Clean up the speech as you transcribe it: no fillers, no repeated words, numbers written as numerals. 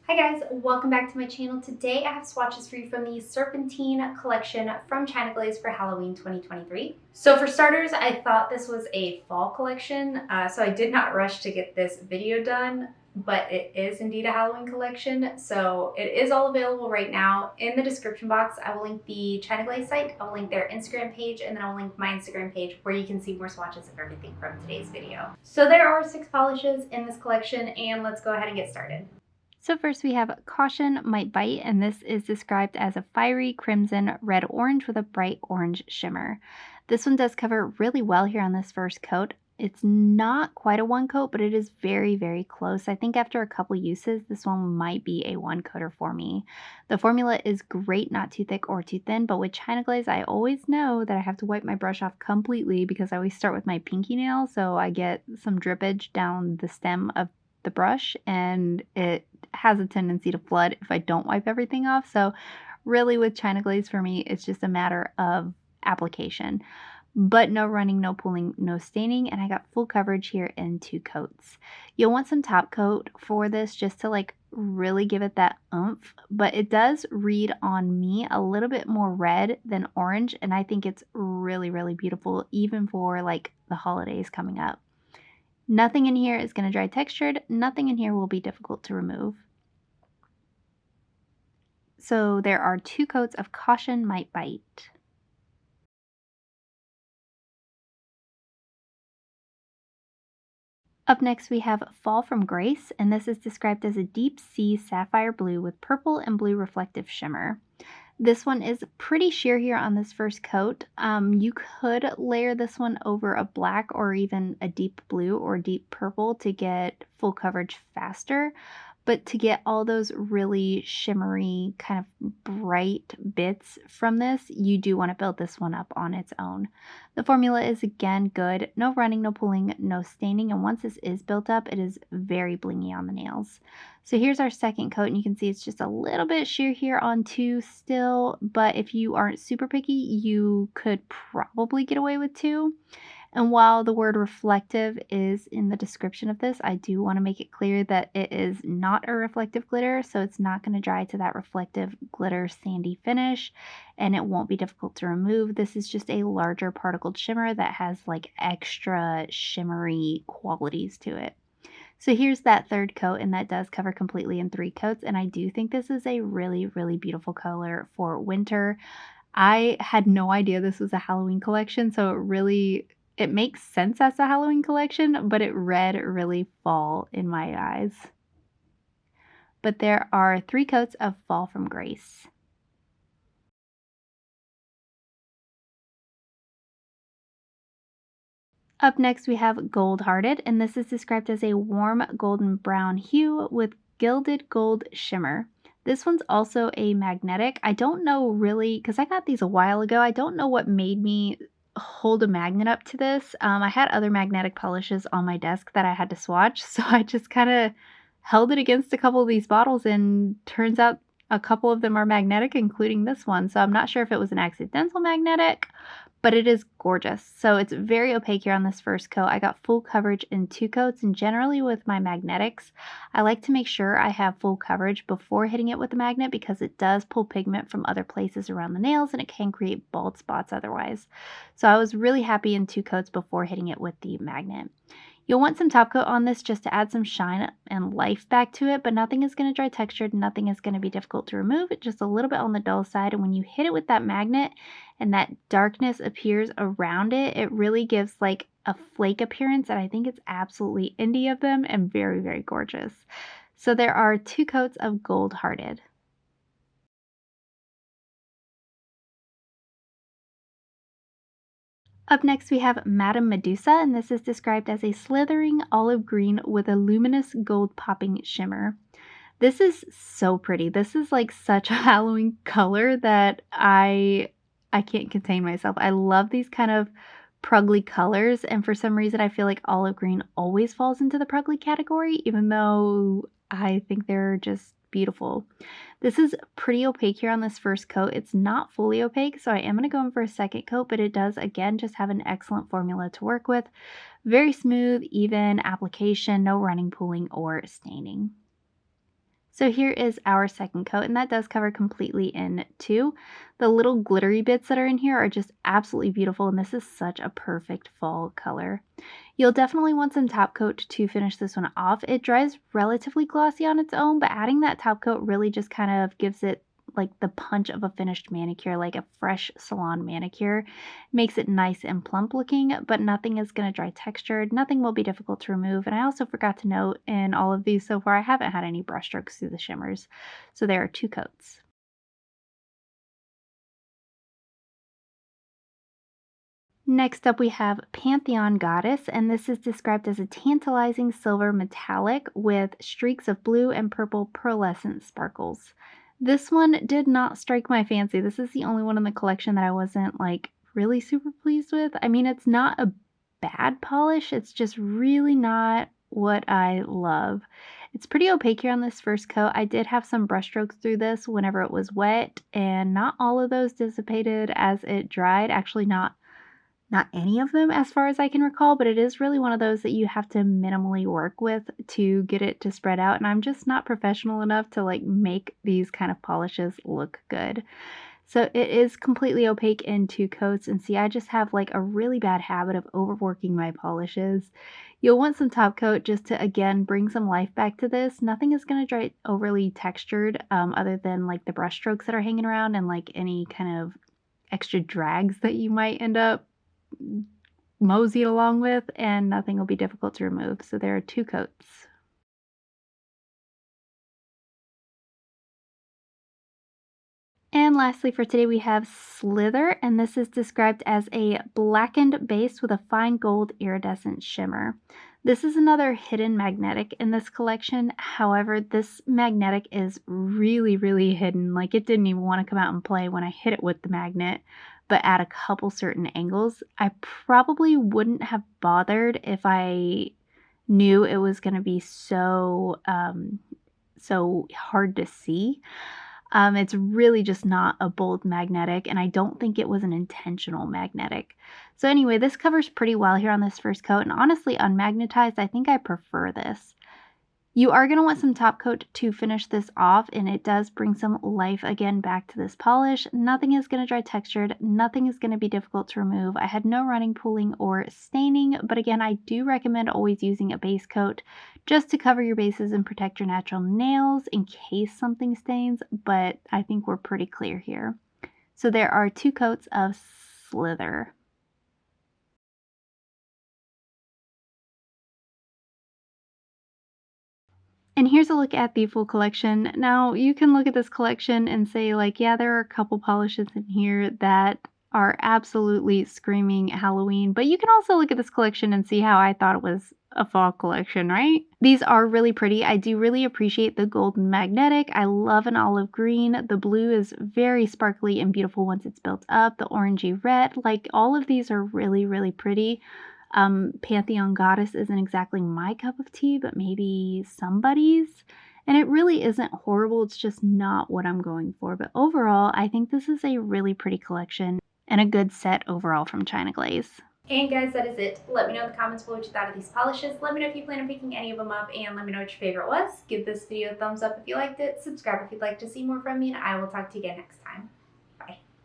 Hi guys, welcome back to my channel. Today I have swatches for you from the Serpentine Collection from China Glaze for Halloween 2023. So for starters, I thought this was a fall collection, so I did not rush to get this video done, but it is indeed a Halloween collection. So it is all available right now. In the description box, I will link the China Glaze site, I will link their Instagram page, and then I will link my Instagram page where you can see more swatches of everything from today's video. So there are 6 polishes in this collection, and let's go ahead and get started. So first we have Caution Might Bite, and this is described as a fiery crimson red-orange with a bright orange shimmer. This one does cover really well here on this first coat. It's not quite a one coat, but it is very, very close. I think after a couple uses, this one might be a one coater for me. The formula is great, not too thick or too thin, but with China Glaze, I always know that I have to wipe my brush off completely because I always start with my pinky nail, so I get some drippage down the stem of the brush and it has a tendency to flood if I don't wipe everything off. So really with China Glaze for me, it's just a matter of application. But no running, no pulling, no staining, and I got full coverage here in 2 coats. You'll want some top coat for this just to like really give it that oomph, but it does read on me a little bit more red than orange, and I think it's really, really beautiful even for like the holidays coming up. Nothing in here is going to dry textured. Nothing in here will be difficult to remove. So there are 2 coats of Caution Might Bite. Up next we have Fall from Grace, and this is described as a deep sea sapphire blue with purple and blue reflective shimmer. This one is pretty sheer here on this first coat. You could layer this one over a black or even a deep blue or deep purple to get full coverage faster. But to get all those really shimmery, kind of bright bits from this, you do want to build this one up on its own. The formula is again good. No running, no pulling, no staining. And once this is built up, it is very blingy on the nails. So here's our second coat, and you can see it's just a little bit sheer here on 2 still. But if you aren't super picky, you could probably get away with 2. And while the word reflective is in the description of this, I do want to make it clear that it is not a reflective glitter, so it's not going to dry to that reflective glitter sandy finish, and it won't be difficult to remove. This is just a larger particled shimmer that has like extra shimmery qualities to it. So here's that third coat, and that does cover completely in 3 coats, and I do think this is a really, really beautiful color for winter. I had no idea this was a Halloween collection, so it makes sense as a Halloween collection, but it read really fall in my eyes. But there are 3 coats of Fall from Grace. Up next we have Gold Hearted, and this is described as a warm golden brown hue with gilded gold shimmer. This one's also a magnetic. I don't know really, because I got these a while ago, I don't know what made me hold a magnet up to this. I had other magnetic polishes on my desk that I had to swatch, so I just kind of held it against a couple of these bottles, and turns out a couple of them are magnetic, including this one. So I'm not sure if it was an accidental magnetic, but it is gorgeous. So it's very opaque here on this first coat. I got full coverage in 2 coats, and generally with my magnetics, I like to make sure I have full coverage before hitting it with the magnet because it does pull pigment from other places around the nails and it can create bald spots otherwise. So I was really happy in 2 coats before hitting it with the magnet. You'll want some top coat on this just to add some shine and life back to it, but nothing is going to dry textured, nothing is going to be difficult to remove. It's just a little bit on the dull side, and when you hit it with that magnet and that darkness appears around it, it really gives like a flake appearance, and I think it's absolutely indie of them and very, very gorgeous. So there are 2 coats of Gold Hearted. Up next we have Madame Medusa, and this is described as a slithering olive green with a luminous gold popping shimmer. This is so pretty. This is like such a Halloween color that I can't contain myself. I love these kind of prugly colors, and for some reason I feel like olive green always falls into the prugly category, even though I think they're just beautiful. This is pretty opaque here on this first coat. It's not fully opaque, so I am going to go in for a second coat, but it does, again, just have an excellent formula to work with. Very smooth, even application, no running, pooling, or staining. So here is our second coat, and that does cover completely in two. The little glittery bits that are in here are just absolutely beautiful, and this is such a perfect fall color. You'll definitely want some top coat to finish this one off. It dries relatively glossy on its own, but adding that top coat really just kind of gives it like the punch of a finished manicure, like a fresh salon manicure. Makes it nice and plump looking, but nothing is going to dry textured. Nothing will be difficult to remove. And I also forgot to note in all of these so far, I haven't had any brush strokes through the shimmers. So there are two coats. Next up, we have Pantheon Goddess, and this is described as a tantalizing silver metallic with streaks of blue and purple pearlescent sparkles. This one did not strike my fancy. This is the only one in the collection that I wasn't like really super pleased with. I mean, it's not a bad polish, it's just really not what I love. It's pretty opaque here on this first coat. I did have some brush strokes through this whenever it was wet, and not all of those dissipated as it dried. Actually, not any of them as far as I can recall, but it is really one of those that you have to minimally work with to get it to spread out, and I'm just not professional enough to like make these kind of polishes look good. So it is completely opaque in two coats, and see, I just have like a really bad habit of overworking my polishes. You'll want some top coat just to, again, bring some life back to this. Nothing is going to dry overly textured other than like the brush strokes that are hanging around and like any kind of extra drags that you might end up moseyed along with, and nothing will be difficult to remove. So there are two coats. And lastly for today we have Slither, and this is described as a blackened base with a fine gold iridescent shimmer. This is another hidden magnetic in this collection. However, this magnetic is really, really hidden. Like, it didn't even want to come out and play when I hit it with the magnet, but at a couple certain angles. I probably wouldn't have bothered if I knew it was going to be so hard to see. It's really just not a bold magnetic, and I don't think it was an intentional magnetic. So anyway, this covers pretty well here on this first coat, and honestly, unmagnetized, I think I prefer this. You are going to want some top coat to finish this off, and it does bring some life again back to this polish. Nothing is going to dry textured. Nothing is going to be difficult to remove. I had no running, pooling, or staining, but again, I do recommend always using a base coat just to cover your bases and protect your natural nails in case something stains, but I think we're pretty clear here. So there are two coats of Slither. And here's a look at the full collection. Now, you can look at this collection and say, like, yeah, there are a couple polishes in here that are absolutely screaming Halloween, but you can also look at this collection and see how I thought it was a fall collection, right? These are really pretty. I do really appreciate the golden magnetic. I love an olive green. The blue is very sparkly and beautiful once it's built up. The orangey red, like, all of these are really, really pretty. Pantheon Goddess isn't exactly my cup of tea, but maybe somebody's. And it really isn't horrible. It's just not what I'm going for. But overall, I think this is a really pretty collection and a good set overall from China Glaze. And guys, that is it. Let me know in the comments below what you thought of these polishes. Let me know if you plan on picking any of them up, and let me know what your favorite was. Give this video a thumbs up if you liked it. Subscribe if you'd like to see more from me, and I will talk to you again next time.